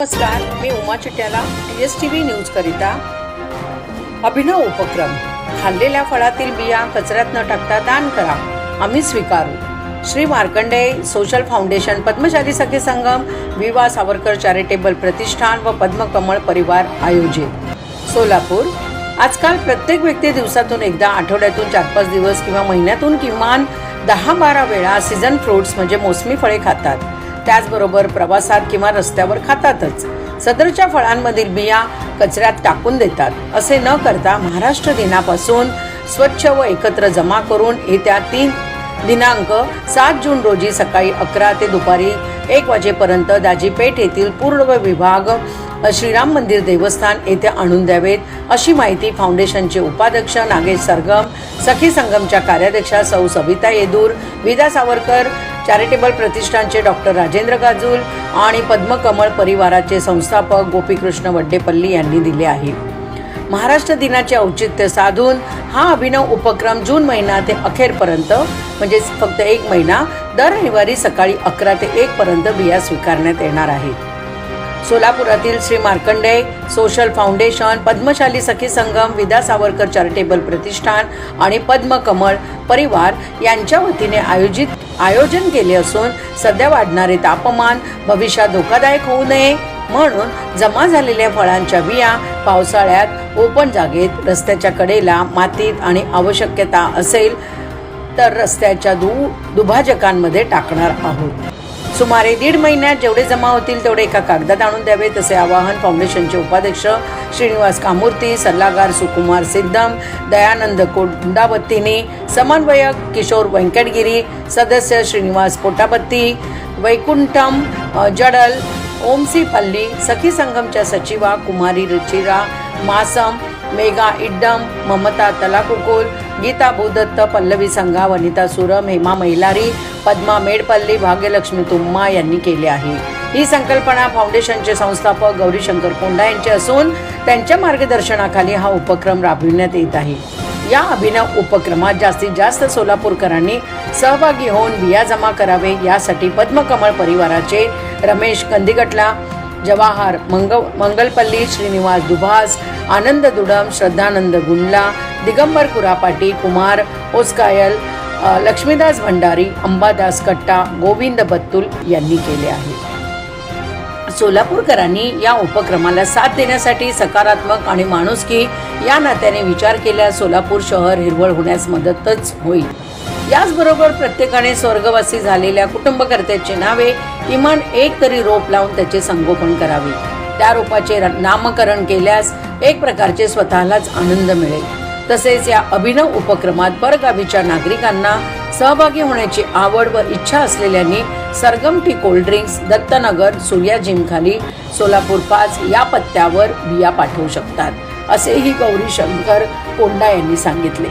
नमस्कार, मी Uma चिट्याला TSTV news करिता अभिनव उपक्रम. खाल्लेल्या फळातील बिया कचऱ्यात न टाकता दान करा, आम्ही स्वीकारू. श्री मार्कंडेय सोशल फाउंडेशन, पद्मशाली सखी संगम, विवा सावरकर चॅरिटेबल प्रतिष्ठान व पद्मकमळ परिवार आयोजित. सोलापूर. आजकाल प्रत्येक व्यक्ती दिवसातून एकदा, आठवड्यातून 4-5 दिवस किंवा महिन्यातून किमान 10-12 वेळा सीझन फ्रूट्स म्हणजे मोसमी फळे खातात. त्याचबरोबर प्रवासात किंवा रस्त्यावर खातातच. सदरच्या फळांमधील बिया कचऱ्यात टाकून देतात. असे न करता महाराष्ट्र दिनापासून स्वच्छ व एकत्र जमा करून येत्या दिनांक 7 जून रोजी सकाळी 11 ते दुपारी 1 वाजेपर्यंत दाजीपेठ येथील पूर्व विभाग श्रीराम मंदिर देवस्थान येथे आणून द्यावेत, अशी माहिती फाउंडेशनचे उपाध्यक्ष नागेश सरगम, सखी संगमच्या कार्याध्यक्षा सौ सविता येदूर, विदा सावरकर चॅरिटेबल प्रतिष्ठानचे डॉक्टर राजेंद्र गाजूल आणि पद्मकमळ परिवाराचे संस्थापक गोपीकृष्ण वड्डेपल्ली यांनी दिले आहे. महाराष्ट्र दिनाचे औचित्य साधून हा अभिनव उपक्रम जून महिना ते अखेरपर्यंत म्हणजे फक्त 1 महिना दर रविवारी सकाळी 11 ते 1 पर्यंत बिया स्वीकारण्यात येणार आहे. सोलापुरातील श्री मार्कंडेय सोशल फाउंडेशन, पद्मशाली सखी संगम, विदा सावरकर चॅरिटेबल प्रतिष्ठान आणि पद्मकमळ परिवार यांच्या वतीने आयोजन केले असून सध्या वाढणारे तापमान भविष्यात धोकादायक होऊ नये म्हणून जमा झालेल्या फळांच्या बिया पावसाळ्यात ओपन जागेत, रस्त्याच्या कडेला, मातीत आणि आवश्यकता असेल तर रस्त्याच्या दुभाजकांमध्ये टाकणार आहोत. सुमारे 1.5 महिन्यात जेवढे जमा होतील तेवढे एका कागदात आणून द्यावेत, असे आवाहन फाउंडेशनचे उपाध्यक्ष श्रीनिवास कामूर्ती, सल्लागार सुकुमार सिद्धम, दयानंद कोंडाबत्तीनी, समन्वयक किशोर व्यंकटगिरी, सदस्य श्रीनिवास पोटाबत्ती, वैकुंठम जडल, ओमसी पल्ली, सखी संगमच्या सचिवा कुमारी रुचिरा मासम, मेघा इड्डम, ममता तलाकुकोल, गीता भूदत्त, पल्लवी संघा, वनिता सुरम, हेमा मैलारी, पद्मा मेडपल्ली, भाग्यलक्ष्मी तुम्मा यांनी केले आहे. ही संकल्पना फाउंडेशनचे संस्थापक गौरीशंकर कोंडा यांचे असून त्यांच्या मार्गदर्शनाखाली हा उपक्रम राबविण्यात येत आहे. या अभिनव उपक्रमात जास्तीत जास्त सोलापूरकरांनी सहभागी होऊन बिया जमा करावे, यासाठी पद्मकमळ परिवाराचे रमेश कंदिगटला, जवाहर मंगलपल्ली, श्रीनिवास दुभास, आनंद दुडम, श्रद्धानंद गुंडला, दिगंबर कुरापाटी, कुमार ओस्कायल, लक्ष्मीदास भंडारी, अंबादास कट्टा, गोविंद बत्तुल यांनी केले आहे. सोलापूरकरांनी या उपक्रमाला साथ देण्यासाठी सकारात्मक आणि माणुसकी या नात्याने विचार केल्यास सोलापूर शहर हिरवळ होण्यास मदतच होईल. याचबरोबर प्रत्येकाने स्वर्गवासी झालेल्या कुटुंबकर्त्याचे नावे किमान 1 तरी रोप लावून त्याचे संगोपन करावे. त्या रोपाचे नामकरण केल्यास एक प्रकारचे स्वतःलाच आनंद मिळेल. तसेच या अभिनव उपक्रमात परगावीच्या नागरिकांना सहभागी होण्याची आवड व इच्छा असलेल्यांनी Sargam tea cold drinks, Dattanagar, Surya जिमखाली, सोलापूर 5 या पत्त्यावर बिया पाठवू शकतात, असेही गौरीशंकर कोंडा यांनी सांगितले.